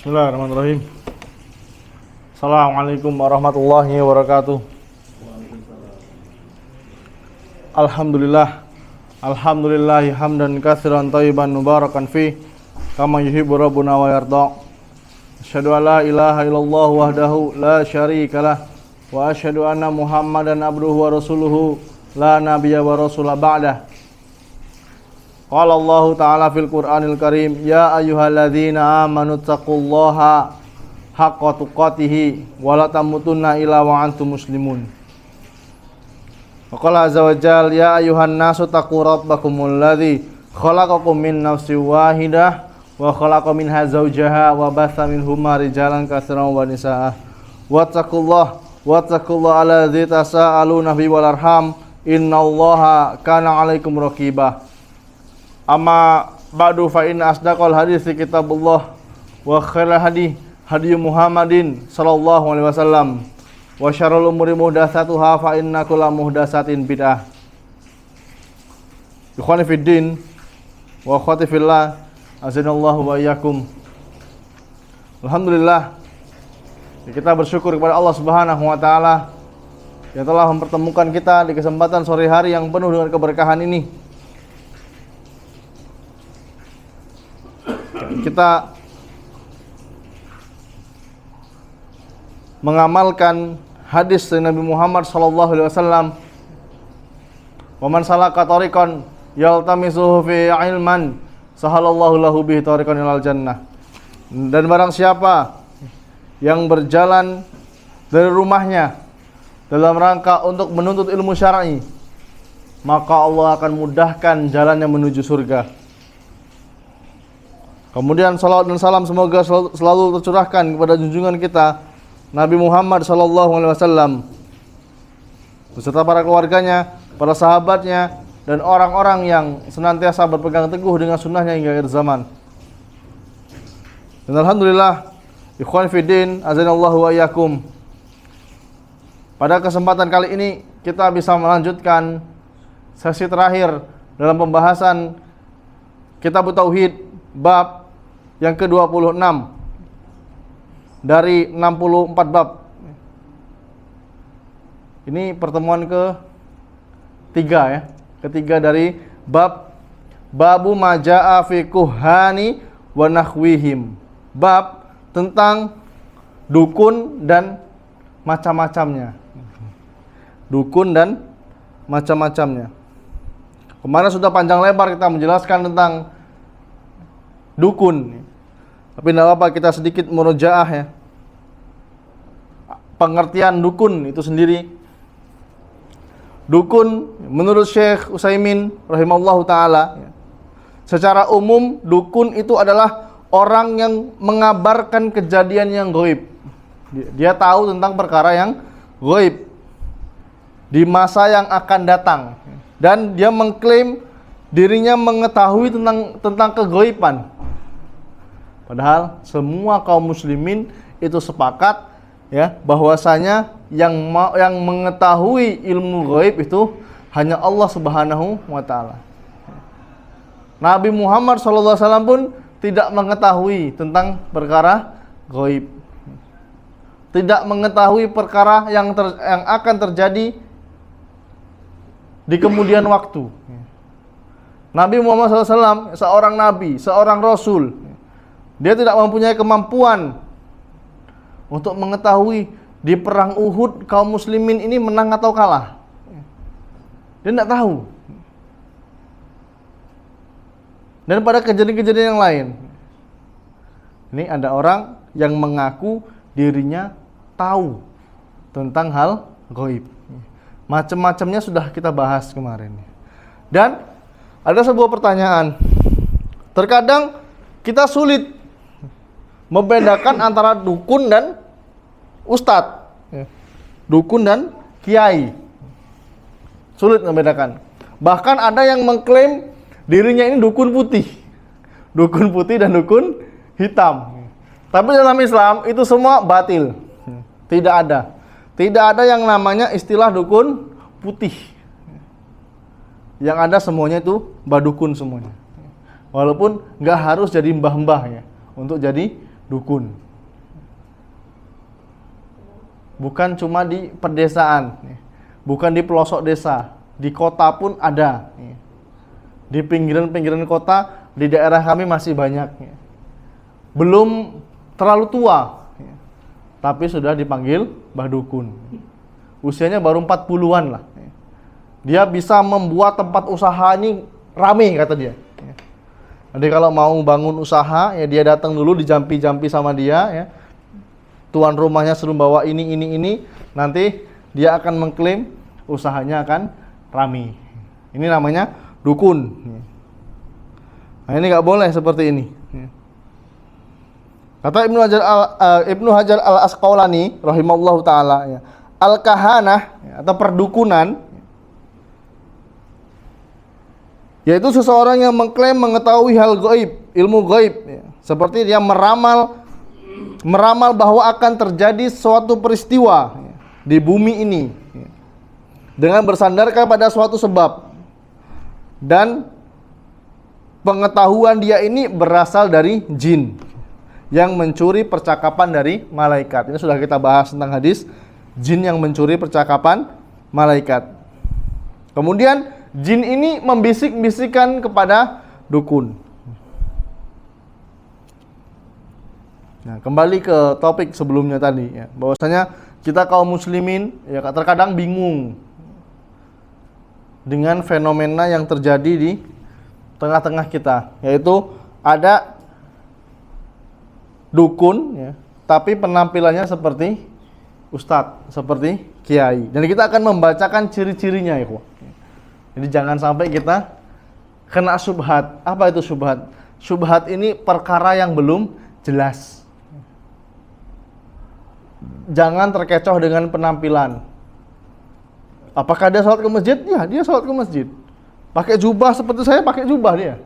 Bismillahirrahmanirrahim. Assalamualaikum warahmatullahi wabarakatuh. Alhamdulillahi hamdan katsiran thayyiban mubarakan fi kama yuhibbu rabbuna wa yarda. Asyhadu an la ilaha illallah wahdahu la syarikalah wa asyhadu anna Muhammadan abduhu wa rasuluhu la nabiyya wa rasula ba'dah. Qala Allah Ta'ala fil Qur'anil Karim, ya ayyuhalladzina amanu taqullaha haqqa tuqatih wa la tamutunna illa wa antum muslimun. Wa qala azza wa jalla, ya ayyuhan nasu taqu rabbakumul ladzi khalaqakum min nafsin wahidah wa khalaqa minha zawjaha wa batha minhuma rijalan katsiran wa nisaa. Wattaqullaha alladzi tasaaluna bihi wal arham, innallaha kana 'alaikum raqibah. Amma ba'du fa inna asdaqal hadits kitabullah wa khairal hadi Muhammadin sallallahu alaihi wasallam wa syarrul umuri muhdatsatuha fa inna kulla muhdatsatin bid'ah. Ikhwani fid din wa akhwati fillah, azanallahu wa iyyakum. Alhamdulillah, kita bersyukur kepada Allah Subhanahu wa taala yang telah mempertemukan kita di kesempatan sore hari yang penuh dengan keberkahan ini. Kita mengamalkan hadis dari Nabi Muhammad sallallahu alaihi wasallam, "Wa man salaka tariqan yaltamisuhu fi ilman, sahalallahu lahu bihi tariqan ilal jannah." Dan barang siapa yang berjalan dari rumahnya dalam rangka untuk menuntut ilmu syar'i, maka Allah akan mudahkan jalannya menuju surga. Kemudian salawat dan salam semoga selalu tercurahkan kepada junjungan kita Nabi Muhammad sallallahu alaihi wasallam beserta para keluarganya, para sahabatnya, dan orang-orang yang senantiasa berpegang teguh dengan sunnahnya hingga akhir zaman. Dan alhamdulillah, ikhwan fiddin, azanallahu wa iyyakum. Pada kesempatan kali ini kita bisa melanjutkan sesi terakhir dalam pembahasan Kitab Tauhid bab yang ke-26 dari 64 bab. Ini pertemuan ketiga ya. Ketiga dari babu majaa fi kuhani wa nahwihim. Bab tentang dukun dan macam-macamnya. Dukun dan macam-macamnya. Kemarin sudah panjang lebar kita menjelaskan tentang dukun. Tapi tidak apa, kita sedikit murojaah ya. Pengertian dukun itu sendiri. Dukun menurut Syekh Utsaimin rahimallahu taala, secara umum dukun itu adalah orang yang mengabarkan kejadian yang gaib. Dia tahu tentang perkara yang gaib di masa yang akan datang, dan dia mengklaim dirinya mengetahui tentang kegaiban. Padahal semua kaum muslimin itu sepakat ya bahwasanya yang mengetahui ilmu gaib itu hanya Allah Subhanahu wa taala. Nabi Muhammad sallallahu alaihi wasallam pun tidak mengetahui tentang perkara gaib. Tidak mengetahui perkara yang akan terjadi di kemudian waktu. Nabi Muhammad sallallahu alaihi wasallam seorang nabi, seorang rasul. Dia tidak mempunyai kemampuan untuk mengetahui di perang Uhud kaum muslimin ini menang atau kalah. Dia tidak tahu. Dan pada kejadian-kejadian yang lain, ini ada orang yang mengaku dirinya tahu tentang hal gaib. Macam-macamnya sudah kita bahas kemarin. Dan ada sebuah pertanyaan. Terkadang kita sulit membedakan antara dukun dan ustadz, dukun dan kiai. Sulit membedakan. Bahkan ada yang mengklaim dirinya ini dukun putih dan dukun hitam. Tapi dalam Islam itu semua batil. Tidak ada yang namanya istilah dukun putih. Yang ada semuanya itu badukun semuanya. Walaupun nggak harus jadi mbah-mbah ya untuk jadi dukun. Bukan cuma di pedesaan, bukan di pelosok desa, di kota pun ada. Di pinggiran-pinggiran kota, di daerah kami masih banyak. Belum terlalu tua, tapi sudah dipanggil Mbah Dukun. Usianya baru 40-an lah. Dia bisa membuat tempat usaha ini rame, kata dia. Jadi kalau mau bangun usaha, ya dia datang dulu, dijampi-jampi sama dia, ya. Tuan rumahnya suruh bawa ini, nanti dia akan mengklaim usahanya akan rame. Ini namanya dukun. Nah, ini nggak boleh seperti ini. Kata Ibnu Hajar al-Asqalani rahimallahu taala, ya, al-kahanah, ya, atau perdukunan, yaitu seseorang yang mengklaim mengetahui hal gaib, ilmu gaib, ya. Seperti dia meramal bahwa akan terjadi suatu peristiwa, ya, di bumi ini, ya, dengan bersandarkan pada suatu sebab, dan pengetahuan dia ini berasal dari jin yang mencuri percakapan dari malaikat. Ini sudah kita bahas tentang hadis jin yang mencuri percakapan malaikat. Kemudian jin ini membisik-bisikkan kepada dukun. Nah, kembali ke topik sebelumnya tadi, ya, bahwasanya kita kaum muslimin, ya, terkadang bingung dengan fenomena yang terjadi di tengah-tengah kita, yaitu ada dukun, ya, tapi penampilannya seperti ustadz, seperti kiai. Dan kita akan membacakan ciri-cirinya, ya. Jadi jangan sampai kita kena syubhat. Apa itu syubhat? Syubhat ini perkara yang belum jelas. Jangan terkecoh dengan penampilan. Apakah dia sholat ke masjid? Ya, dia sholat ke masjid. Pakai jubah seperti saya, pakai jubah dia.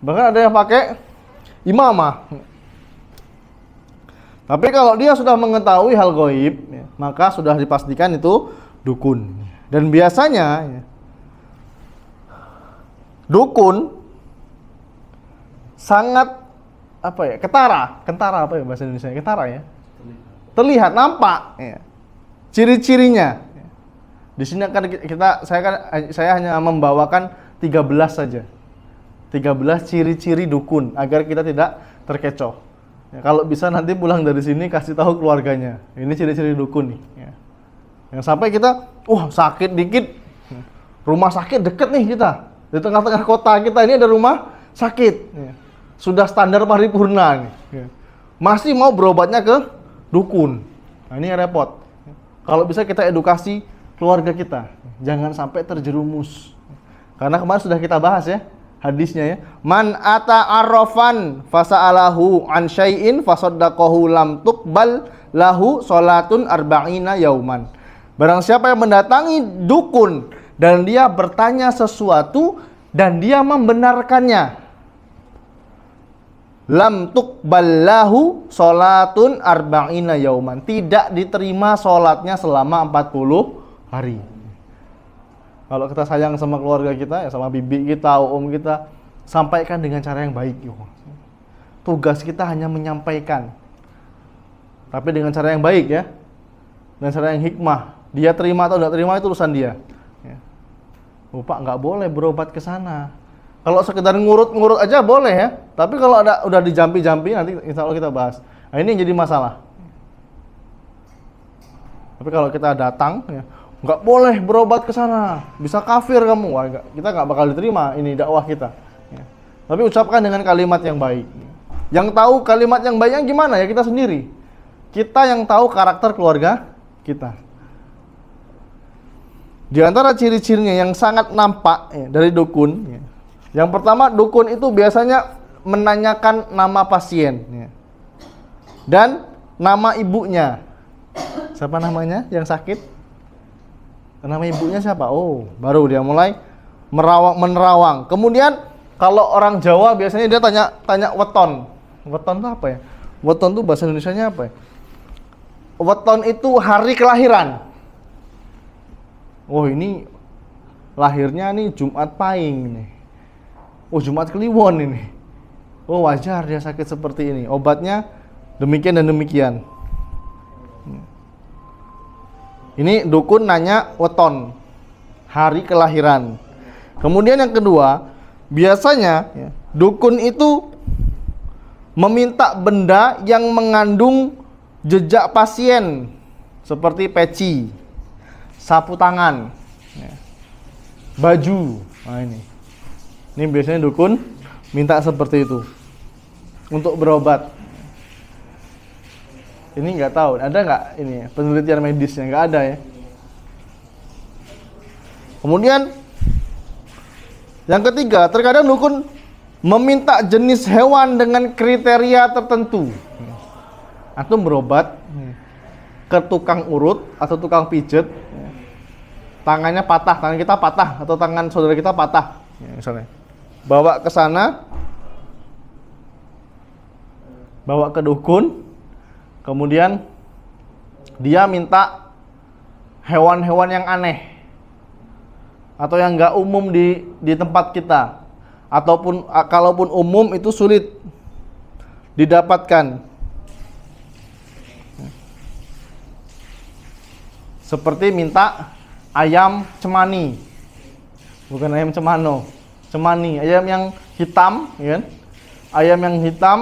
Bahkan ada yang pakai imamah. Tapi kalau dia sudah mengetahui hal gaib, ya, maka sudah dipastikan itu dukun. Dan biasanya, ya, dukun sangat ketara apa ya bahasa Indonesia? Ketara, ya. Terlihat, nampak, ya, ciri-cirinya. Di sini akan saya hanya membawakan 13 saja. 13 ciri-ciri dukun agar kita tidak terkecoh. Ya, kalau bisa nanti pulang dari sini kasih tahu keluarganya. Ini ciri-ciri dukun nih. Ya. Yang sampai kita, sakit dikit, rumah sakit deket nih kita. Di tengah-tengah kota kita ini ada rumah sakit. Ya. Sudah standar paripurna nih. Ya. Masih mau berobatnya ke dukun. Nah, ini repot. Ya. Kalau bisa kita edukasi keluarga kita, jangan sampai terjerumus. Karena kemarin sudah kita bahas, ya, hadisnya, ya. Man ata arrafan fasa'alahu an syai'in fasaddaqahu lam tuqbal lahu salatun arba'ina yauman. Barang siapa yang mendatangi dukun dan dia bertanya sesuatu dan dia membenarkannya, lam tuqbal lahu salatun arba'ina yauman. Tidak diterima salatnya selama 40 hari. Kalau kita sayang sama keluarga kita, ya, sama bibi kita, om kita, sampaikan dengan cara yang baik. Tugas kita hanya menyampaikan, tapi dengan cara yang baik, ya, dengan cara yang hikmah. Dia terima atau tidak terima itu urusan dia. Ya. Pak, nggak boleh berobat ke sana. Kalau sekedar ngurut-ngurut aja boleh, ya. Tapi kalau udah dijampi-jampi, nanti insya Allah kita bahas. Nah, ini yang jadi masalah. Tapi kalau kita datang, ya, nggak boleh berobat ke sana, bisa kafir kamu. Wah, kita nggak bakal diterima ini dakwah kita. Ya. Tapi ucapkan dengan kalimat yang baik. Yang tahu kalimat yang baiknya gimana, ya, kita sendiri. Kita yang tahu karakter keluarga kita. Di antara ciri-cirinya yang sangat nampak, ya, dari dukun, ya. Yang pertama, dukun itu biasanya menanyakan nama pasien, ya, dan nama ibunya. Siapa namanya yang sakit? Nama ibunya siapa? Oh, baru dia mulai menerawang. Kemudian kalau orang Jawa biasanya dia tanya weton. Weton itu apa, ya? Weton itu bahasa Indonesianya apa, ya? Weton itu hari kelahiran. Oh, ini lahirnya nih Jumat Pahing nih. Oh, Jumat Kliwon ini. Oh, wajar dia sakit seperti ini. Obatnya Demikian dan demikian. Ini dukun nanya weton, hari kelahiran. Kemudian yang kedua, biasanya ya, dukun itu meminta benda yang mengandung jejak pasien seperti peci, sapu tangan, ya, baju. Nah ini biasanya dukun minta seperti itu untuk berobat. Ini nggak tahu, ada nggak ini penelitian medisnya? Nggak ada ya. Kemudian yang ketiga, terkadang dukun meminta jenis hewan dengan kriteria tertentu. Antum berobat ke tukang urut atau tukang pijet, tangannya patah, tangan kita patah atau tangan saudara kita patah, misalnya, bawa ke sana, bawa ke dukun. Kemudian dia minta hewan-hewan yang aneh atau yang nggak umum di tempat kita, ataupun kalaupun umum itu sulit didapatkan. Seperti minta ayam cemani, bukan ayam cemano, cemani, ayam yang hitam, ya kan? Ayam yang hitam,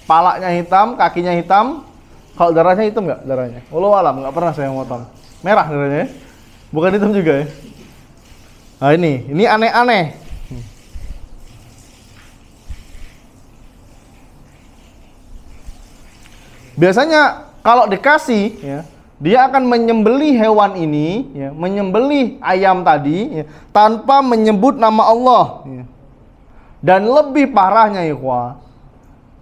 palanya hitam, kakinya hitam. Kalau darahnya hitam nggak darahnya? Wallahu alam, nggak pernah saya motong. Merah darahnya, bukan hitam juga ya. Nah ini aneh-aneh. Biasanya kalau dikasih, ya, dia akan menyembelih hewan ini, ya, menyembelih ayam tadi, ya, tanpa menyebut nama Allah. Ya. Dan lebih parahnya, ikhwah,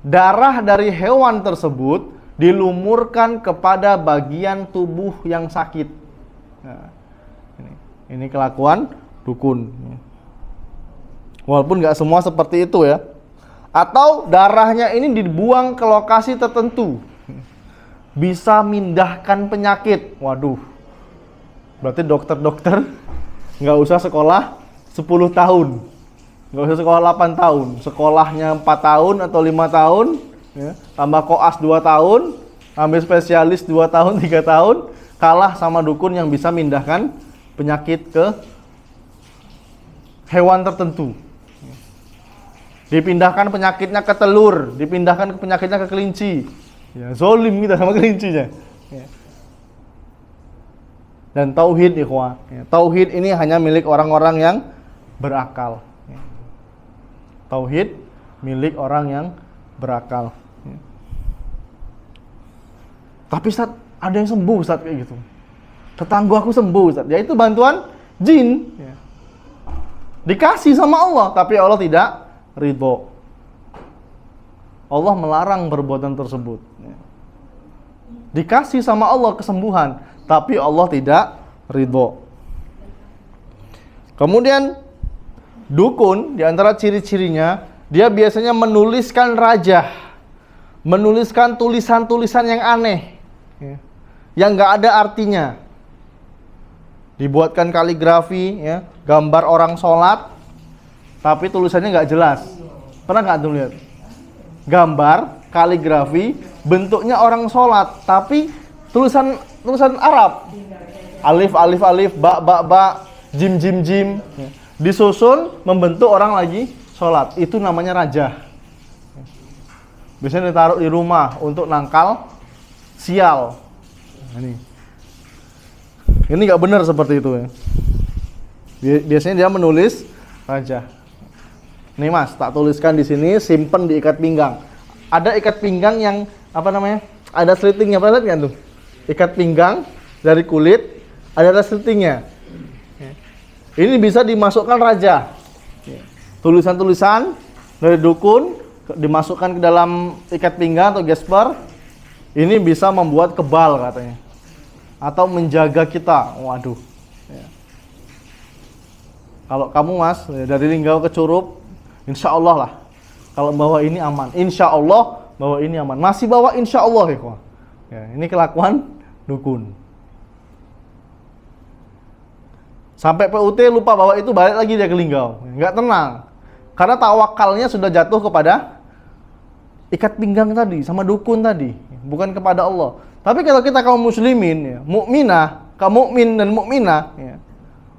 darah dari hewan tersebut dilumurkan kepada bagian tubuh yang sakit. Nah, ini kelakuan dukun. Walaupun nggak semua seperti itu ya. Atau darahnya ini dibuang ke lokasi tertentu, bisa mindahkan penyakit. Waduh, berarti dokter-dokter nggak usah sekolah 10 tahun, nggak usah sekolah 8 tahun, sekolahnya 4 tahun atau 5 tahun, ya, tambah koas 2 tahun, ambil spesialis 2 tahun, 3 tahun, kalah sama dukun yang bisa mindahkan penyakit ke hewan tertentu. Dipindahkan penyakitnya ke telur, dipindahkan penyakitnya ke kelinci. Ya, zolim kita sama kelincinya. Ya. Dan tauhid, ikhwah, ya, tauhid ini hanya milik orang-orang yang berakal. Ya. Tauhid milik orang yang berakal. Ya. Tapi Ustaz, ada yang sembuh Ustaz kayak gitu. Tetangga aku sembuh Ustaz. Ya itu bantuan jin. Ya. Dikasih sama Allah, tapi Allah tidak ridho. Allah melarang perbuatan tersebut. Dikasih sama Allah kesembuhan, tapi Allah tidak ridho. Kemudian dukun, di antara ciri-cirinya, dia biasanya menuliskan rajah, menuliskan tulisan-tulisan yang aneh, yang nggak ada artinya. Dibuatkan kaligrafi, ya, gambar orang sholat, tapi tulisannya nggak jelas. Pernah nggak tuh lihat? Gambar, kaligrafi, bentuknya orang sholat, tapi tulisan Arab. Alif, alif, alif, ba, ba, ba, jim, jim, jim. Disusun membentuk orang lagi sholat. Itu namanya rajah. Biasanya ditaruh di rumah untuk nangkal sial. Ini nggak benar seperti itu ya. Biasanya dia menulis rajah. Nih Mas, tak tuliskan di sini, simpen di ikat pinggang. Ada ikat pinggang yang apa namanya? Ada slitingnya, pernah lihat nggak tuh? Ikat pinggang dari kulit, ada slitingnya. Ini bisa dimasukkan rajah. Tulisan-tulisan dari dukun dimasukkan ke dalam ikat pinggang atau gesper. Ini bisa membuat kebal katanya, atau menjaga kita. Waduh. Kalau kamu Mas dari Linggau ke Curup, insya Allah lah, kalau bawa ini aman. Insya Allah bawa ini aman. Masih bawa insya Allah ya. Ini kelakuan dukun. Sampai PUT lupa bawa itu, balik lagi dia ke Linggau. Nggak tenang. Karena tawakalnya sudah jatuh kepada ikat pinggang tadi sama dukun tadi, bukan kepada Allah. Tapi kalau kita kaum muslimin, ya, mukminah, kaum mukmin dan mukminah, ya,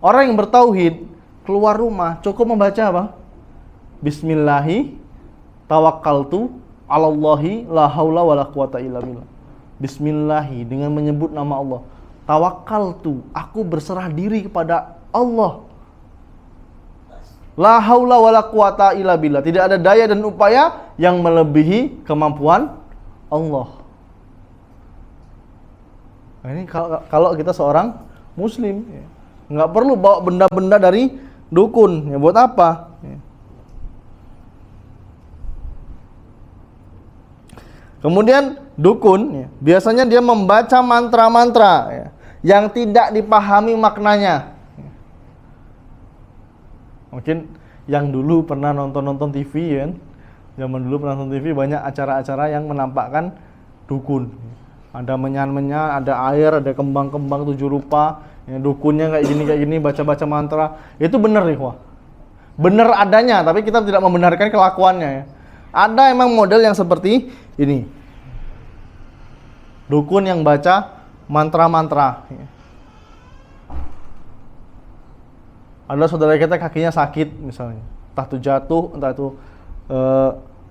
orang yang bertauhid, keluar rumah cukup membaca apa? Bismillahi tawakkaltu 'alallahi la haula wala quwata illa billah. Bismillahi, dengan menyebut nama Allah. Tawakkaltu, aku berserah diri kepada Allah. La haula wala quwata illa billah. Tidak ada daya dan upaya yang melebihi kemampuan Allah. Nah, ini kalau kita seorang muslim, ya, nggak perlu bawa benda-benda dari dukun. Ya, buat apa? Ya. Kemudian dukun, ya, biasanya dia membaca mantra-mantra, ya, yang tidak dipahami maknanya. Ya. Mungkin yang dulu pernah nonton TV, ya, zaman dulu pernah nonton TV, banyak acara-acara yang menampakkan dukun. Ada menyan-menyan, ada air, ada kembang-kembang 7 rupa, ya, dukunnya kayak gini, baca-baca mantra. Itu benar nih, wah. Benar adanya, tapi kita tidak membenarkan kelakuannya, ya. Ada emang model yang seperti ini. Dukun yang baca mantra-mantra. Ya. Ada saudara kita kakinya sakit misalnya, entah itu jatuh, entah itu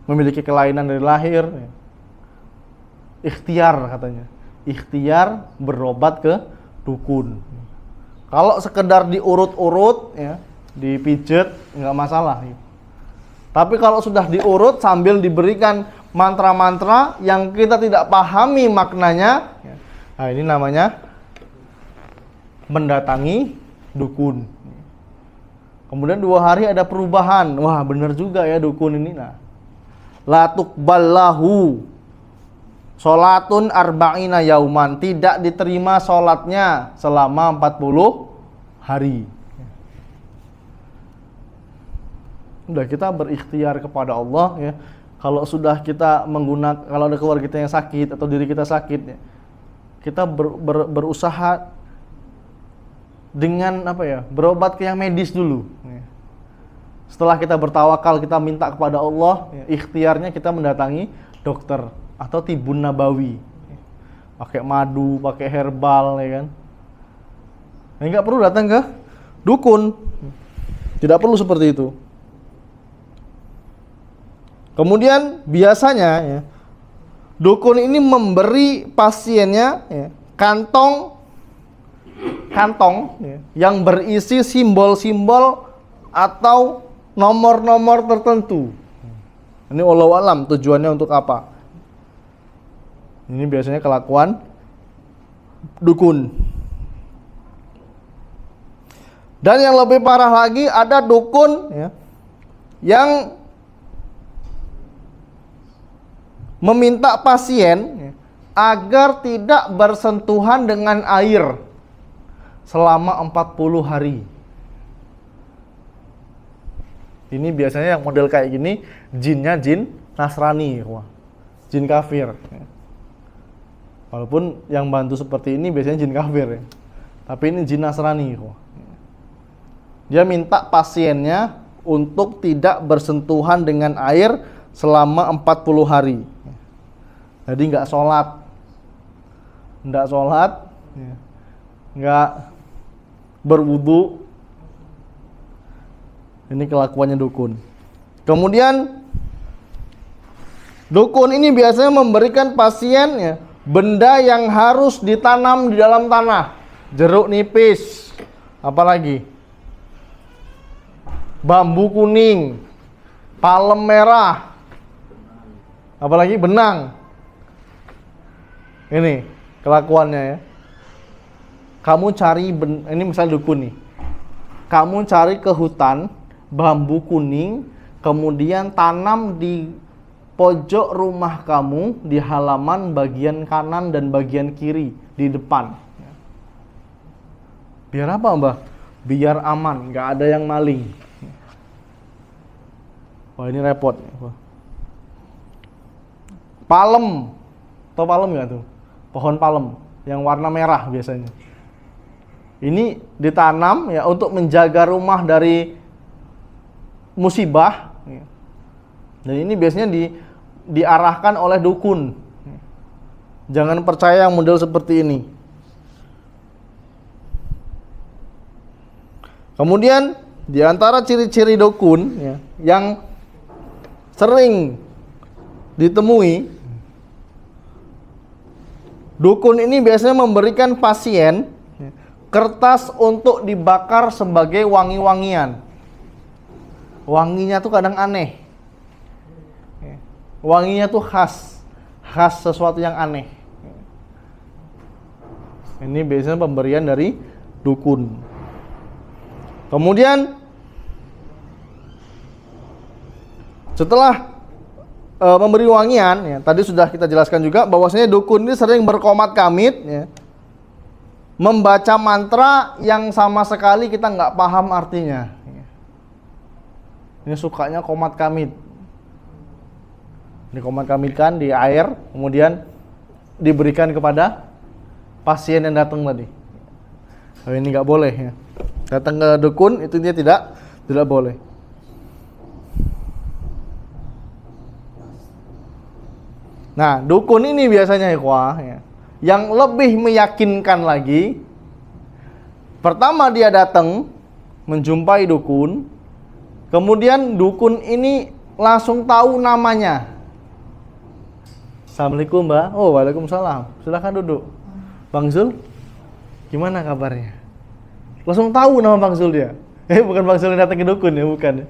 memiliki kelainan dari lahir. Ya. Ikhtiar katanya, ikhtiar berobat ke dukun. Kalau sekedar diurut-urut, ya, dipijet, nggak masalah. Ya. Tapi kalau sudah diurut sambil diberikan mantra-mantra yang kita tidak pahami maknanya, ya, nah ini namanya mendatangi dukun. Kemudian 2 hari ada perubahan, wah benar juga ya dukun ini. Nah, la tuqballahu sholatun arba'ina yauman, tidak diterima sholatnya selama 40 hari. Udah, kita berikhtiar kepada Allah, ya. Kalau sudah kita menggunakan, kalau ada keluarga kita yang sakit atau diri kita sakit, ya, kita berusaha dengan apa ya, berobat ke yang medis dulu. Ya. Setelah kita bertawakal, kita minta kepada Allah, ya, ikhtiarnya kita mendatangi dokter atau tibun nabawi, pakai madu, pakai herbal, ya kan. Nggak perlu datang ke dukun, tidak perlu seperti itu. Kemudian biasanya, ya, dukun ini memberi pasiennya, ya, kantong, ya, yang berisi simbol-simbol atau nomor-nomor tertentu. Ini wallahu alam tujuannya untuk apa. Ini biasanya kelakuan dukun. Dan yang lebih parah lagi, ada dukun, ya, yang meminta pasien, ya, agar tidak bersentuhan dengan air selama 40 hari. Ini biasanya yang model kayak gini, jinnya jin Nasrani, wah, jin kafir. Ya. Walaupun yang bantu seperti ini biasanya jin kafir, ya. Tapi ini jin Nasrani. Dia minta pasiennya untuk tidak bersentuhan dengan air selama 40 hari. Jadi nggak sholat, ya. Nggak berwudu. Ini kelakuannya dukun. Kemudian dukun ini biasanya memberikan pasien, ya, benda yang harus ditanam di dalam tanah. Jeruk nipis, apalagi bambu kuning, palem merah, apalagi benang. Ini kelakuannya, ya. Kamu cari ini misalnya dukun nih. Kamu cari ke hutan bambu kuning, kemudian tanam di pojok rumah kamu, di halaman bagian kanan dan bagian kiri di depan. Biar apa, Mbah? Biar aman, nggak ada yang maling. Wah, ini repot. Palem, tau palem nggak tuh? Pohon palem yang warna merah biasanya. Ini ditanam, ya, untuk menjaga rumah dari musibah. Dan ini biasanya diarahkan oleh dukun. Jangan percaya yang model seperti ini. Kemudian di antara ciri-ciri dukun ya, yang sering ditemui, dukun ini biasanya memberikan pasien kertas untuk dibakar sebagai wangi-wangian. Wanginya tuh kadang aneh. Wanginya tuh khas sesuatu yang aneh. Ini biasanya pemberian dari dukun. Kemudian setelah memberi wangian, ya, tadi sudah kita jelaskan juga bahwasanya dukun ini sering berkomat kamit, ya, membaca mantra yang sama sekali kita nggak paham artinya. Ini sukanya komat kamit. Dikomat kamitkan di air, kemudian diberikan kepada pasien yang datang tadi. Oh, ini nggak boleh ya. Datang ke dukun itu dia tidak boleh. Nah, dukun ini biasanya ikhwah ya, yang lebih meyakinkan lagi. Pertama dia datang menjumpai dukun, kemudian dukun ini langsung tahu namanya. Assalamualaikum Mbak. Oh, waalaikumsalam. Silakan duduk. Bang Zul, gimana kabarnya? Langsung tahu nama Bang Zul dia. Bukan Bang Zul yang datang ke dukun ya, bukan.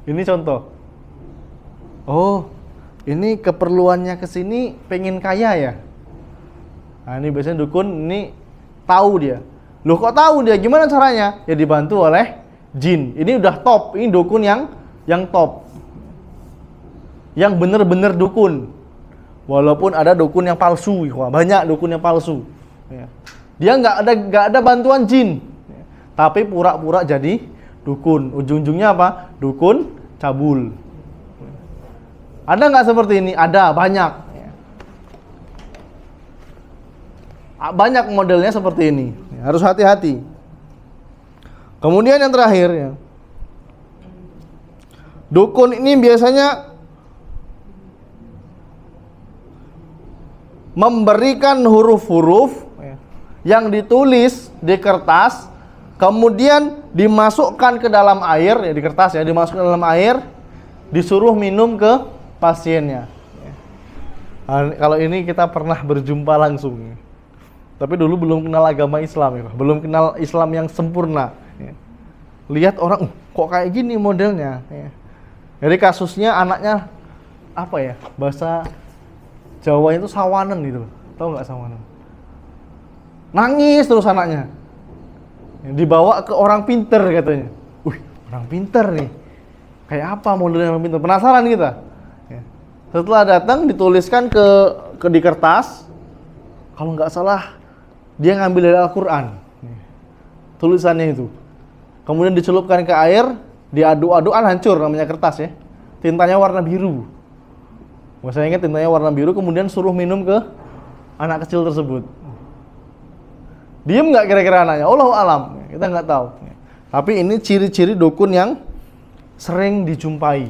Ini contoh. Oh, ini keperluannya ke sini pengen kaya ya. Nah, ini biasanya dukun ini tahu dia. Loh kok tahu dia? Gimana caranya? Ya dibantu oleh jin. Ini udah top. Ini dukun yang top. Yang bener-bener dukun. Walaupun ada dukun yang palsu, banyak dukun yang palsu. Ya. Dia nggak ada bantuan jin, ya, tapi pura-pura jadi dukun. Ujung-ujungnya apa? Dukun cabul. Ada nggak seperti ini? Ada, banyak. Ya. Banyak modelnya seperti ini. Ya, harus hati-hati. Kemudian yang terakhir, ya, dukun ini biasanya memberikan huruf-huruf yang ditulis di kertas, kemudian dimasukkan ke dalam air, ya di kertas ya, dimasukkan ke dalam air, disuruh minum ke pasiennya. Nah, kalau ini kita pernah berjumpa langsung, tapi dulu belum kenal agama Islam, ya, belum kenal Islam yang sempurna. Ya. Lihat orang, kok kayak gini modelnya. Ya. Jadi kasusnya anaknya apa ya? Bahasa Jawa itu sawanan gitu, tahu nggak sawanan? Nangis terus anaknya, dibawa ke orang pinter katanya. Orang pinter nih, kayak apa modelnya orang pinter? Penasaran kita. Setelah datang dituliskan di kertas, kalau nggak salah dia ngambil dari Al-Quran, tulisannya itu. Kemudian dicelupkan ke air, diaduk-aduk, hancur namanya kertas ya. Tintanya warna biru. Saya ingat tintanya warna biru, kemudian suruh minum ke anak kecil tersebut. Diem nggak kira-kira anaknya? Allahu alam, kita nggak tahu. Tapi ini ciri-ciri dukun yang sering dijumpai.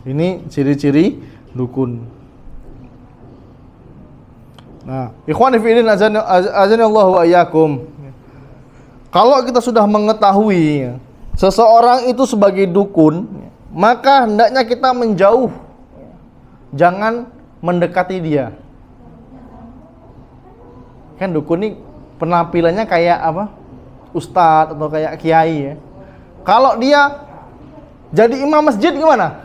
Ini ciri-ciri dukun. Nah, ikhwan fillah azanallahu wa iyyakum. Kalau kita sudah mengetahui seseorang itu sebagai dukun, maka hendaknya kita menjauh. Jangan mendekati dia. Kan dukun ini penampilannya kayak apa? Ustadz atau kayak kiai ya. Kalau dia jadi imam masjid gimana?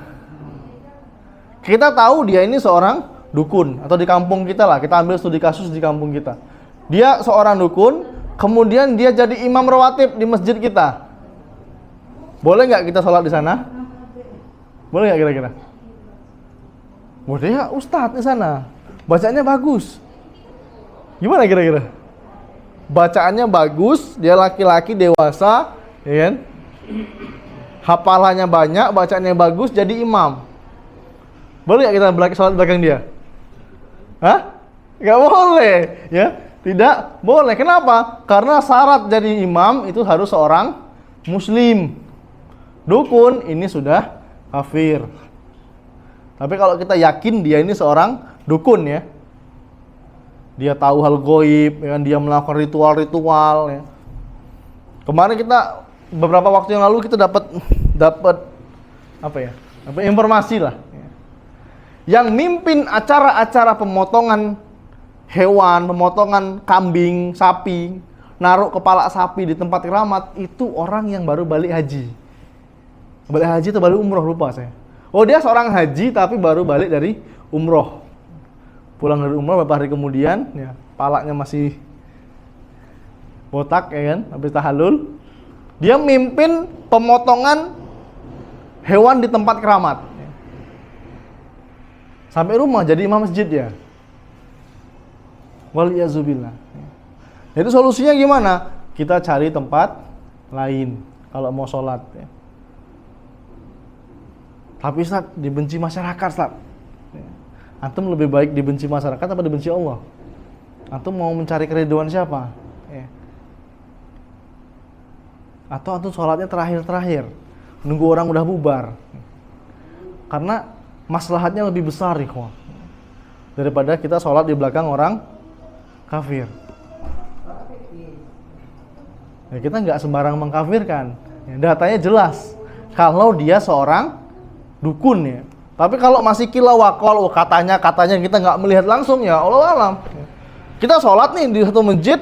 Kita tahu dia ini seorang dukun, atau di kampung kita lah, kita ambil studi kasus di kampung kita. Dia seorang dukun, kemudian dia jadi imam rawatib di masjid kita. Boleh nggak kita sholat di sana? Boleh nggak kira-kira? Boleh ya, ustadz di sana. Bacaannya bagus. Gimana kira-kira? Bacaannya bagus, dia laki-laki dewasa, ya kan? Hafalannya banyak, bacaannya bagus, jadi imam. Boleh nggak kita sholat belakang dia? Hah? Nggak boleh, ya? Tidak boleh. Kenapa? Karena syarat jadi imam itu harus seorang muslim. Dukun ini sudah kafir. Tapi kalau kita yakin dia ini seorang dukun ya, dia tahu hal gaib, ya, dia melakukan ritual-ritual ya. Kemarin kita beberapa waktu yang lalu kita dapat apa ya? Dapat informasi lah. Yang mimpin acara-acara pemotongan hewan, pemotongan kambing, sapi, naruh kepala sapi di tempat keramat itu orang yang baru balik haji. Balik haji atau balik umroh lupa saya. Oh, dia seorang haji tapi baru balik dari umroh. Pulang dari umroh beberapa hari kemudian, ya, palanya masih botak ya kan, habis tahallul. Dia mimpin pemotongan hewan di tempat keramat. Sampai rumah jadi imam masjid ya. Waliyazubillah. Jadi solusinya gimana? Kita cari tempat lain kalau mau sholat ya. Tapi Ustaz, dibenci masyarakat Ustaz. Antum lebih baik dibenci masyarakat apa dibenci Allah? Antum mau mencari keridhaan siapa? Ya. Atau antum sholatnya terakhir-terakhir, nunggu orang udah bubar. Karena maslahatnya lebih besar ikhwah, daripada kita sholat di belakang orang kafir. Ya, kita nggak sembarang mengkafirkan. Ya, datanya jelas. Kalau dia seorang dukun ya. Tapi kalau masih kila wakol, oh katanya kita nggak melihat langsung ya Allah alam. Kita sholat nih di satu masjid,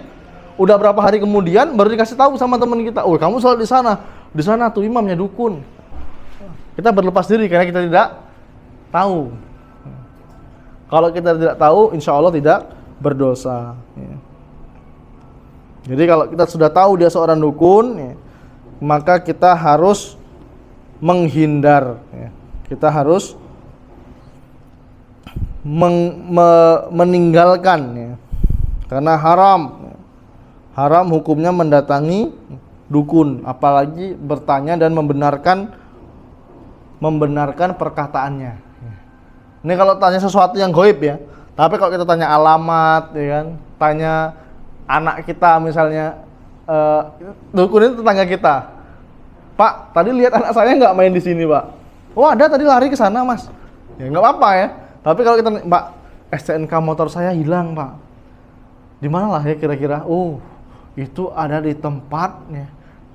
udah berapa hari kemudian baru dikasih tahu sama teman kita, oh kamu sholat di sana tuh imamnya dukun. Kita berlepas diri karena kita tidak tahu. Kalau kita tidak tahu, insya Allah tidak berdosa. Jadi kalau kita sudah tahu dia seorang dukun, maka kita harus menghindar. Kita harus meninggalkan, karena haram hukumnya mendatangi dukun, apalagi bertanya dan membenarkan perkataannya. Ini kalau tanya sesuatu yang gaib ya. Tapi kalau kita tanya alamat, ya kan, tanya anak kita misalnya, dukun itu tetangga kita. Pak, tadi lihat anak saya nggak main di sini, Pak? Oh ada, tadi lari ke sana, Mas. Ya nggak apa-apa ya. Tapi kalau kita, Pak, STNK motor saya hilang, Pak. Di mana lah ya kira-kira? Oh, itu ada di tempat ya,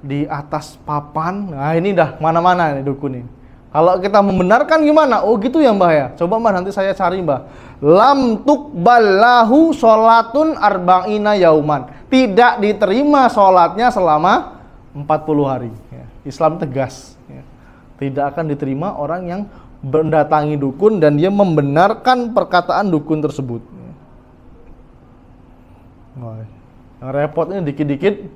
di atas papan. Nah ini dah mana-mana nih dukun ini. Kalau kita membenarkan gimana? Oh gitu ya Mbah ya. Coba Mbah nanti saya cari Mbah. Lam tuqballahu sholatun arba'ina yauman. Tidak diterima sholatnya selama 40 hari. Islam tegas. Tidak akan diterima orang yang mendatangi dukun dan dia membenarkan perkataan dukun tersebut. Yang repotnya dikit-dikit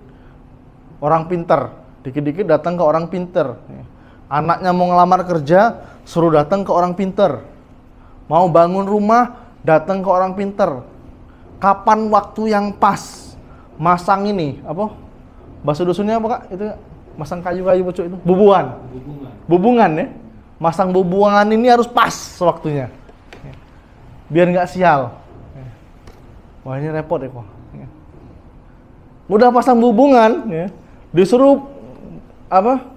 orang pinter, dikit-dikit datang ke orang pinter. Anaknya mau ngelamar kerja, suruh datang ke orang pinter. Mau bangun rumah, datang ke orang pinter. Kapan waktu yang pas masang ini, apa? Bahasa dusunnya apa Kak? Itu masang kayu-kayu bocok itu, bubungan ya. Masang bubungan ini harus pas waktunya, biar nggak sial. Wah ini repot ya kok. Udah pasang bubungan, ya, disuruh apa?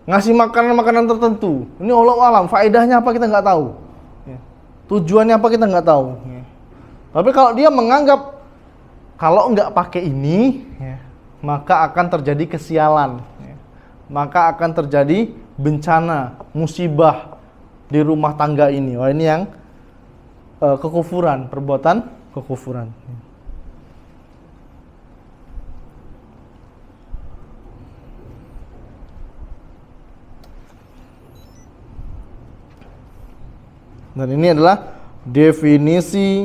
Ngasih makanan tertentu. Ini Allah alam, faedahnya apa kita nggak tahu. Tujuannya apa kita nggak tahu. Tapi kalau dia menganggap kalau nggak pakai ini, maka akan terjadi kesialan, maka akan terjadi bencana, musibah di rumah tangga ini. Wah ini yang kekufuran, perbuatan kekufuran. Dan ini adalah definisi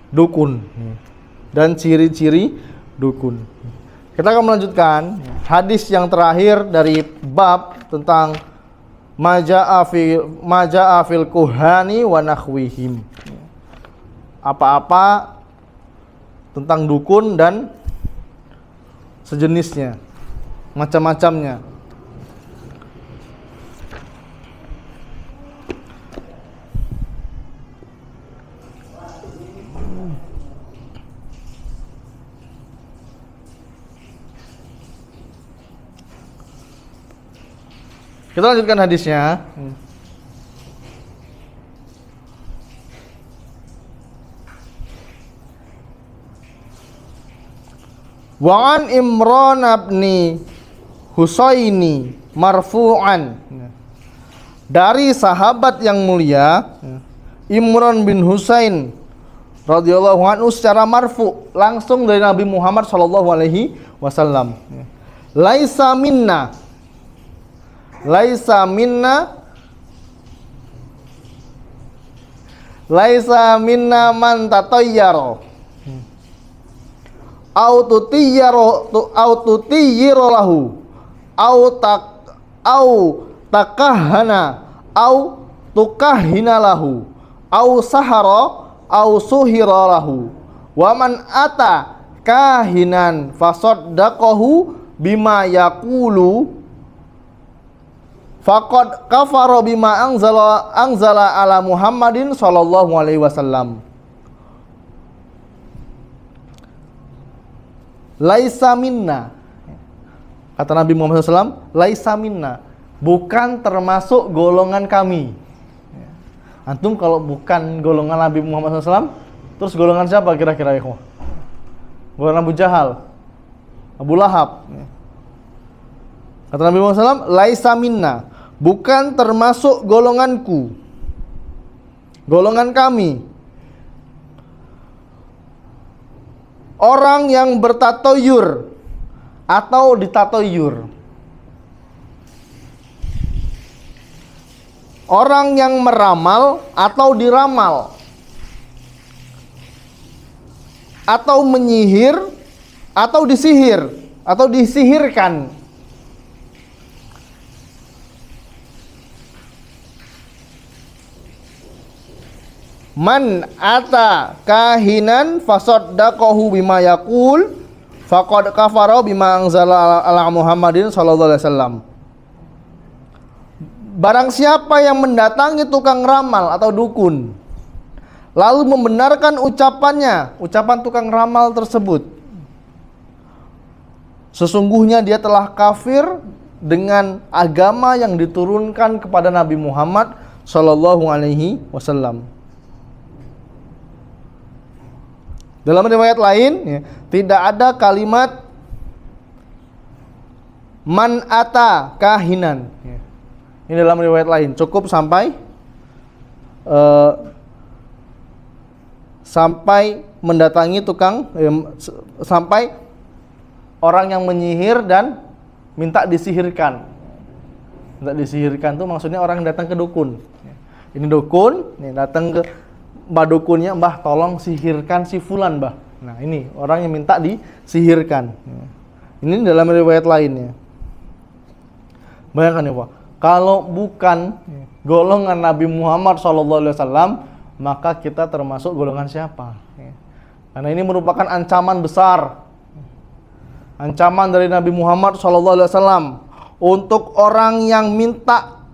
dukun dan ciri-ciri dukun. Kita akan melanjutkan hadis yang terakhir dari bab tentang maja'a fil kuhani wa nahwihim. Apa-apa tentang dukun dan sejenisnya, macam-macamnya. Kita lanjutkan hadisnya. Wa an Imran bin Husaini marfu'an. Dari sahabat yang mulia Imran bin Husain radhiyallahu anhu secara marfu langsung dari Nabi Muhammad sallallahu alaihi wasallam. Laisa minna man tatayyara au tutiyyiru lahu au takahhana au tukahhina lahu au sahara au suhira lahu wa man ata kahinan fasaddaqahu bima yaqulu faqad kafara bima anzala ala Muhammadin sallallahu alaihi wasallam. Laisa minna, kata Nabi Muhammad SAW, laisa minna, bukan termasuk golongan kami. Antum kalau bukan golongan Nabi Muhammad SAW, terus golongan siapa kira-kira ya? Golongan Abu Jahal, Abu Lahab. Kata Nabi Muhammad SAW, laisa minna, bukan termasuk golonganku, golongan kami. Orang yang bertatoyur atau ditatoyur, orang yang meramal atau diramal, atau menyihir atau disihir atau disihirkan. Man ata kahinan fasaddaqahu bima yaqul faqad kafara bima anzala ala Muhammadin sallallahu alaihi wasallam. Barang siapa yang mendatangi tukang ramal atau dukun lalu membenarkan ucapan tukang ramal tersebut, sesungguhnya dia telah kafir dengan agama yang diturunkan kepada Nabi Muhammad sallallahu alaihi wasallam. Dalam riwayat lain, tidak ada kalimat man ata kahinan. Ini dalam riwayat lain, cukup sampai mendatangi sampai orang yang menyihir dan minta disihirkan. Minta disihirkan itu maksudnya orang yang datang ke dukun. Ini dukun, datang ke mbah dukunnya, mbah tolong sihirkan si fulan, mbah. Nah ini orang yang minta disihirkan. Ini dalam riwayat lainnya. Bayangkan ya Pak, kalau bukan golongan Nabi Muhammad SAW, maka kita termasuk golongan siapa? Karena ini merupakan ancaman besar, ancaman dari Nabi Muhammad SAW untuk orang yang minta,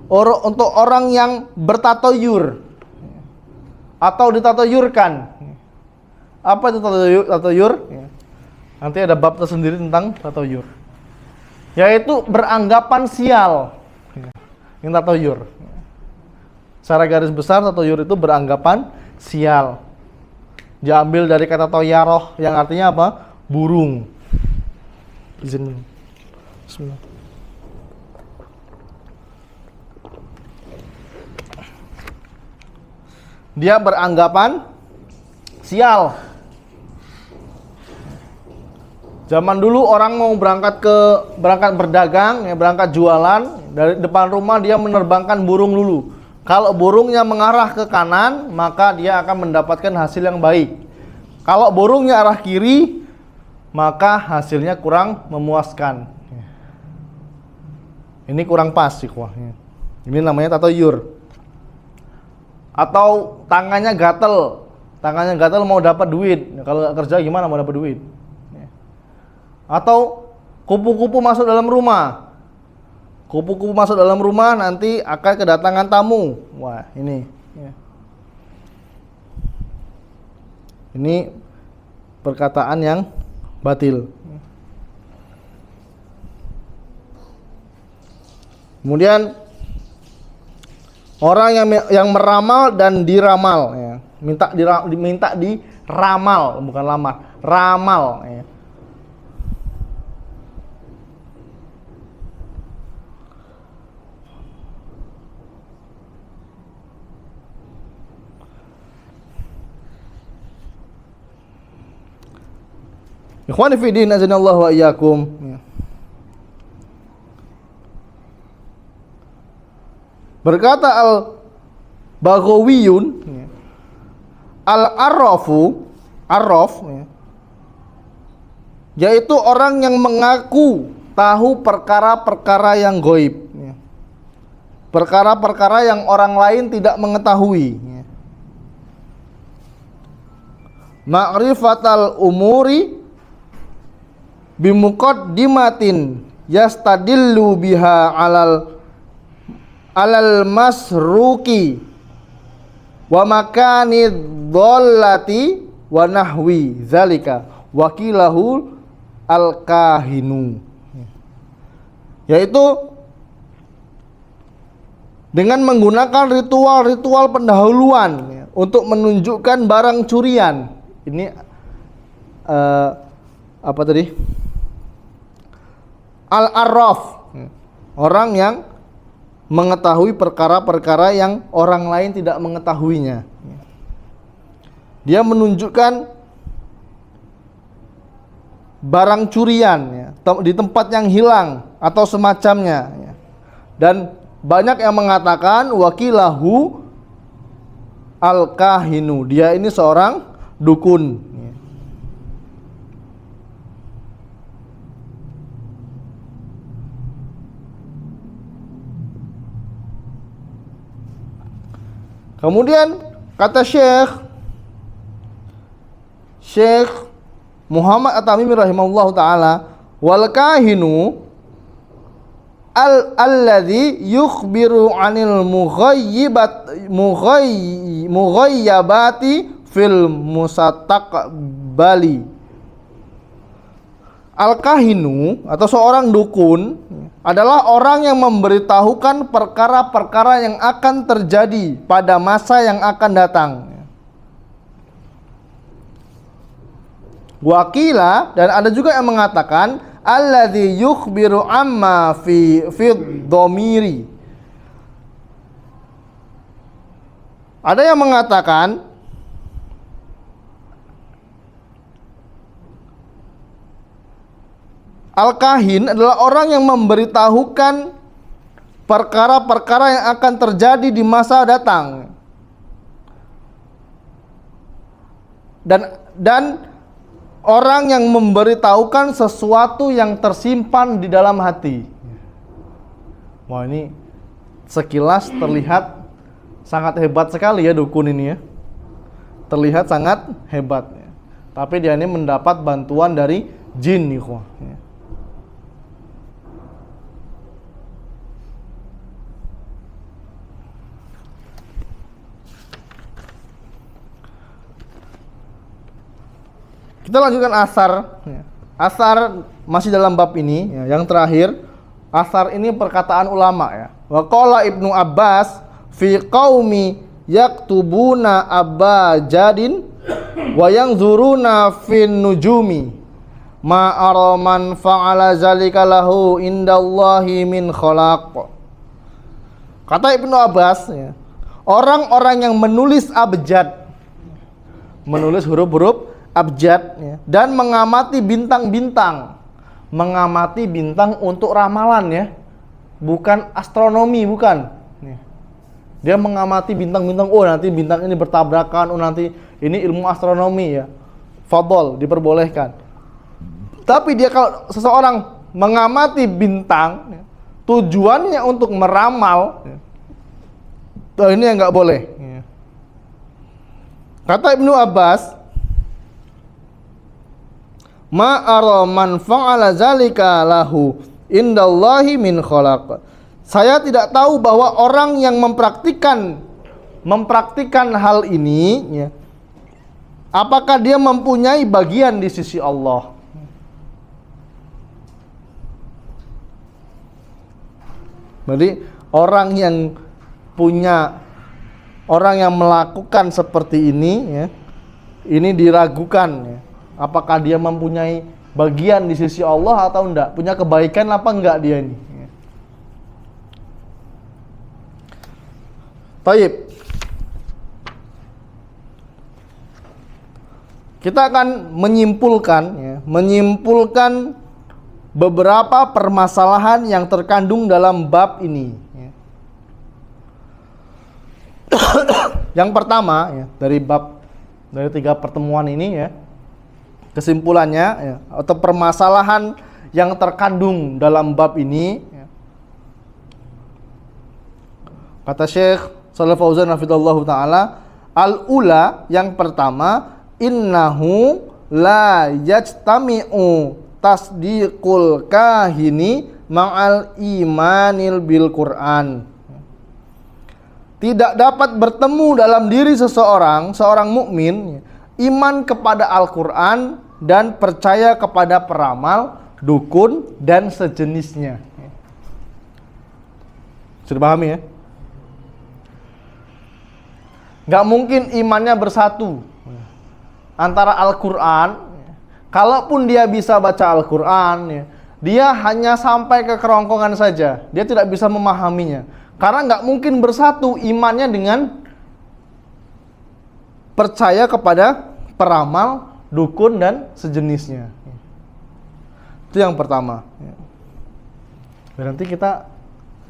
untuk orang yang bertatoyur atau ditatoyurkan. Apa itu tatoyur? Nanti ada bab tersendiri tentang tatoyur, yaitu beranggapan sial. Ini tatoyur. Secara garis besar tatoyur itu beranggapan sial. Diambil dari kata toyaroh yang artinya apa? Burung. Izin. Bismillah. Dia beranggapan sial. Zaman dulu orang mau berangkat berdagang, berangkat jualan, dari depan rumah dia menerbangkan burung dulu. Kalau burungnya mengarah ke kanan, maka dia akan mendapatkan hasil yang baik. Kalau burungnya arah kiri, maka hasilnya kurang memuaskan. Ini kurang pas sih, ini namanya tatoyur. Atau tangannya gatel mau dapat duit. Kalau nggak kerja gimana mau dapat duit? Atau kupu-kupu masuk dalam rumah. Kupu-kupu masuk dalam rumah nanti akan kedatangan tamu. Wah ini, ini perkataan yang batil. Kemudian orang yang meramal dan diramal, ya. Minta diramal, bukan lamar, ramal, ya. Ikhwani fi din, azanallahu wa iyyakum. Berkata Al-Baghawiyun, Arraf, yaitu orang yang mengaku tahu perkara-perkara yang gaib, perkara-perkara yang orang lain tidak mengetahui. Ma'rifatal umuri bimuqaddimatin yastadillu biha alal masruki wa makani dhallati wa nahwi zalika wakilahu al-kahinu, yaitu dengan menggunakan ritual-ritual pendahuluan untuk menunjukkan barang curian. Ini apa tadi? Al-Arraf, orang yang mengetahui perkara-perkara yang orang lain tidak mengetahuinya. Dia menunjukkan barang curian, ya, di tempat yang hilang atau semacamnya, ya. Dan banyak yang mengatakan wakilahu al-kahinu, dia ini seorang dukun. Kemudian kata Syekh Muhammad At-Tamimi rahimahullahu taala, wal kahinu alladzi yukhbiru 'anil mughayyibati fil musataqbali. Al-kahinu atau seorang dukun adalah orang yang memberitahukan perkara-perkara yang akan terjadi pada masa yang akan datang. Wakila, dan ada juga yang mengatakan alladzi yukhbiru amma fi dhamiri. Ada yang mengatakan al-kahin adalah orang yang memberitahukan perkara-perkara yang akan terjadi di masa datang. Dan orang yang memberitahukan sesuatu yang tersimpan di dalam hati. Wah, ini sekilas terlihat sangat hebat sekali ya dukun ini ya. Terlihat sangat hebat ya. Tapi dia ini mendapat bantuan dari jin nih, ya. Kita lanjutkan asar. Asar masih dalam bab ini, ya, yang terakhir. Asar ini perkataan ulama, ya. Wa qala Ibnu Abbas fi qaumi yaktubuna abajadin wa yanzuruna fin nujumi ma ara man fa'ala zalika lahu indallahi min khalaq. Kata Ibnu Abbas, ya, orang-orang yang menulis abjad, menulis huruf-huruf abjad, ya, dan mengamati bintang-bintang, mengamati bintang untuk ramalan, ya, bukan astronomi, bukan. Dia mengamati bintang-bintang, oh nanti bintang ini bertabrakan, oh nanti ini ilmu astronomi, ya, fadol, diperbolehkan. Tapi dia kalau seseorang mengamati bintang, ya, tujuannya untuk meramal, ya, ini yang nggak boleh, ya. Kata Ibnu Abbas, ma'ara man fa'ala zalika lahu indallahi min khalaq. Saya tidak tahu bahwa orang yang mempraktikkan hal ini, ya, apakah dia mempunyai bagian di sisi Allah. Berarti orang yang melakukan seperti ini ya, ini diragukan ya, apakah dia mempunyai bagian di sisi Allah atau enggak, punya kebaikan apa enggak dia ini ya. Taib. Kita akan menyimpulkan beberapa permasalahan yang terkandung dalam bab ini ya. Yang pertama ya, dari 3 pertemuan ini ya, kesimpulannya ya, atau permasalahan yang terkandung dalam bab ini ya. Kata Syekh Shalih Fauzan hafizallahu taala, al-ula, yang pertama, innahu la yajtami'u tasdiqul kahini ma'al imanil bil Qur'an. Tidak dapat bertemu dalam diri seorang mukmin iman kepada Al-Qur'an dan percaya kepada peramal, dukun dan sejenisnya. Sudah pahami ya? Gak mungkin imannya bersatu antara Al-Qur'an. Kalaupun dia bisa baca Al-Qur'an, dia hanya sampai ke kerongkongan saja. Dia tidak bisa memahaminya. Karena nggak mungkin bersatu imannya dengan percaya kepada peramal, dukun dan sejenisnya. Itu yang pertama. Nanti kita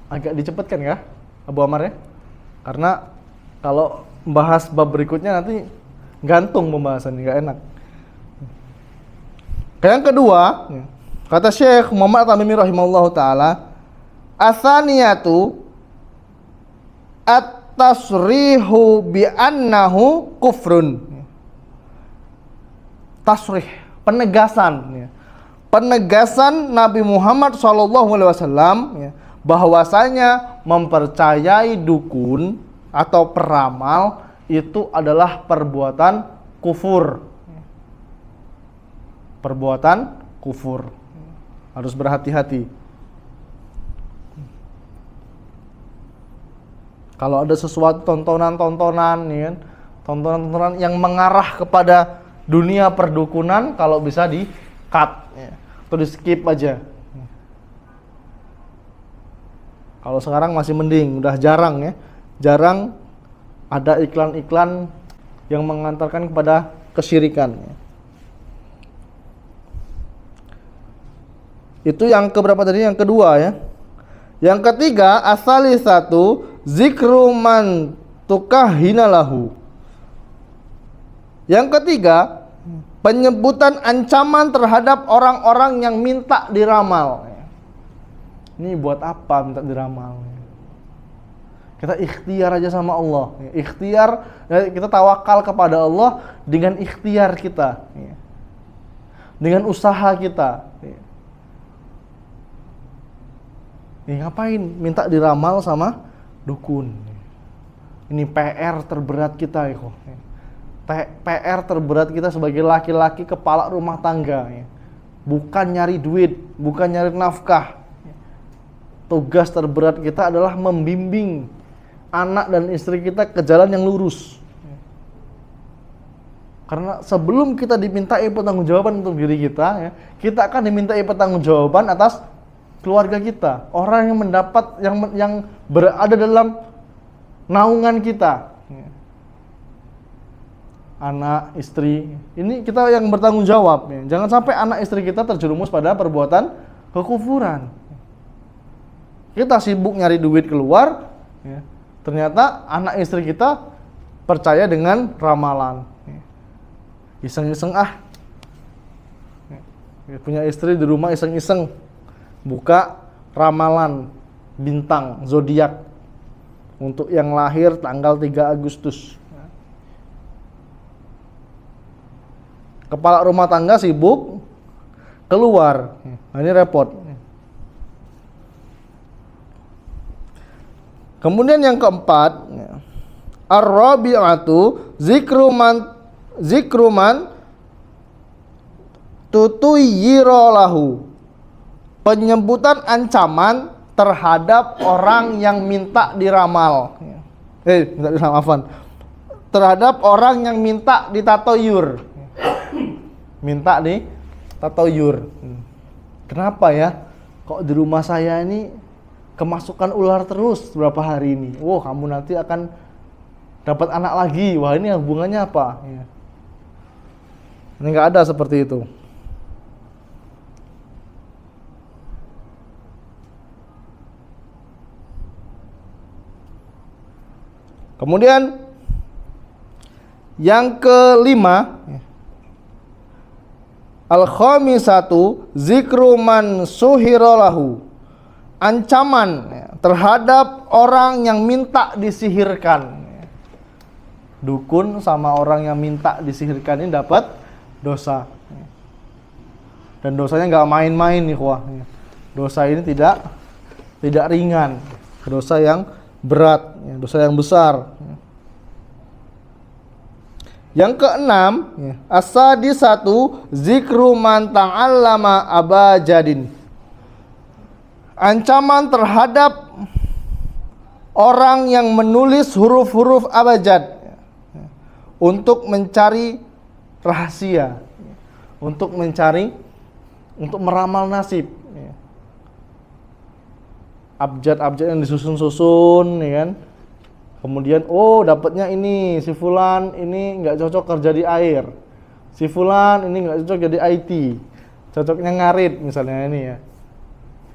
agak dicepatkan ya, Abu Amar ya. Karena kalau bahas bab berikutnya nanti gantung pembahasannya, nggak enak. Yang kedua, kata Syekh Muhammad At-Tamimi rahimahullahu taala, atsaniyatu at-tasrihu bi annahu kufrun. Tasrih, penegasan penegasan Nabi Muhammad SAW bahwasanya mempercayai dukun atau peramal itu adalah perbuatan kufur. Perbuatan kufur. Harus berhati-hati. Kalau ada sesuatu tontonan-tontonan yang mengarah kepada dunia perdukunan, kalau bisa di-cut atau di-skip aja. Kalau sekarang masih mending, udah jarang ya. Jarang ada iklan-iklan yang mengantarkan kepada kesyirikan. Itu yang keberapa tadi? Yang kedua ya. Yang ketiga, asalisatu zikru man tukahhina lahu. Yang ketiga, penyebutan ancaman terhadap orang-orang yang minta diramal. Ini buat apa minta diramal? Kita ikhtiar aja sama Allah. Ikhtiar, kita tawakal kepada Allah dengan ikhtiar kita, dengan usaha kita. Ngapain minta diramal sama dukun? Ini PR terberat kita, PR terberat kita sebagai laki-laki kepala rumah tangga. Bukan nyari duit, bukan nyari nafkah. Tugas terberat kita adalah membimbing anak dan istri kita ke jalan yang lurus. Karena sebelum kita dimintai pertanggungjawaban untuk diri kita, kita akan dimintai pertanggungjawaban atas keluarga kita, orang yang mendapat, yang berada dalam naungan kita, anak, istri. Ini kita yang bertanggung jawab. Jangan sampai anak istri kita terjerumus pada perbuatan kekufuran. Kita sibuk nyari duit keluar, ternyata anak istri kita percaya dengan ramalan. Iseng-iseng punya istri di rumah iseng-iseng buka ramalan bintang zodiak untuk yang lahir tanggal 3 Agustus. Kepala rumah tangga sibuk keluar. Nah, ini repot. Kemudian yang keempat, ar-rabi'atu zikruman tutuyira lahu. Penyebutan ancaman terhadap orang yang minta diramal. Minta diramal, afwan. Terhadap orang yang minta ditatoyur. Minta ditatoyur. Kenapa ya? Kok di rumah saya ini kemasukan ular terus berapa hari ini? Wow, kamu nanti akan dapat anak lagi. Wah, ini hubungannya apa? Ini nggak ada seperti itu. Kemudian yang kelima, al-khamisatu zikru man suhiralahu, ancaman terhadap orang yang minta disihirkan. Dukun sama orang yang minta disihirkan ini dapat dosa. Dan dosanya nggak main-main nih, wah. Dosa ini tidak ringan, dosa yang berat, dosa yang besar. Yang keenam, as-sadisatu zikru man ta'allama abajadin, ancaman terhadap orang yang menulis huruf-huruf abjad untuk mencari rahasia, untuk meramal nasib. Abjad-abjad yang disusun-susun, ya kan? Kemudian, dapatnya ini, si fulan ini nggak cocok kerja di air, si fulan ini nggak cocok jadi IT, cocoknya ngarit misalnya ini ya.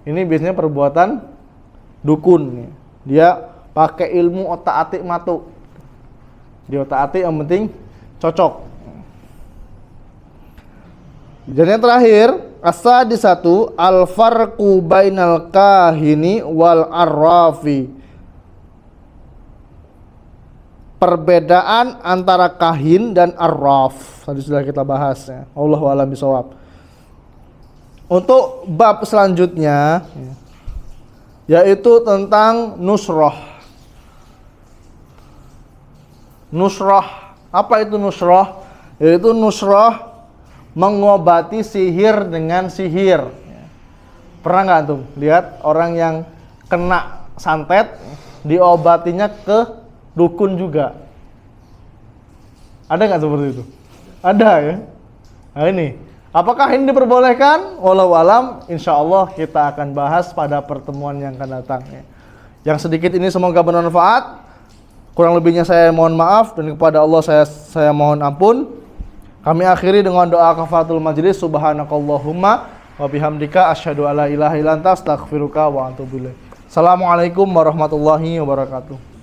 Ini biasanya perbuatan dukun. Dia pakai ilmu otak-atik matu. Di otak-atik yang penting cocok. Dan yang terakhir, as-sadisatu al-farqu bainal kahini wal arrafi, perbedaan antara kahin dan arraf. Tadi sudah kita bahas ya. Allahu a'lam bishawab. Untuk bab selanjutnya, yaitu tentang nusrah. Nusrah, apa itu nusrah? Yaitu nusrah mengobati sihir dengan sihir. Pernah nggak tuh lihat orang yang kena santet diobatinya ke dukun juga? Ada nggak seperti itu? Ada ya. Nah ini, apakah ini diperbolehkan? Wallahu alam. Insya Allah kita akan bahas pada pertemuan yang akan datang. Yang sedikit ini semoga bermanfaat. Kurang lebihnya saya mohon maaf, dan kepada Allah saya mohon ampun. Kami akhiri dengan doa kafaratul majlis. Subhanakallahumma wa bihamdika asyhadu alla ilaha illa anta astaghfiruka wa atubu ilaik. Assalamualaikum warahmatullahi wabarakatuh.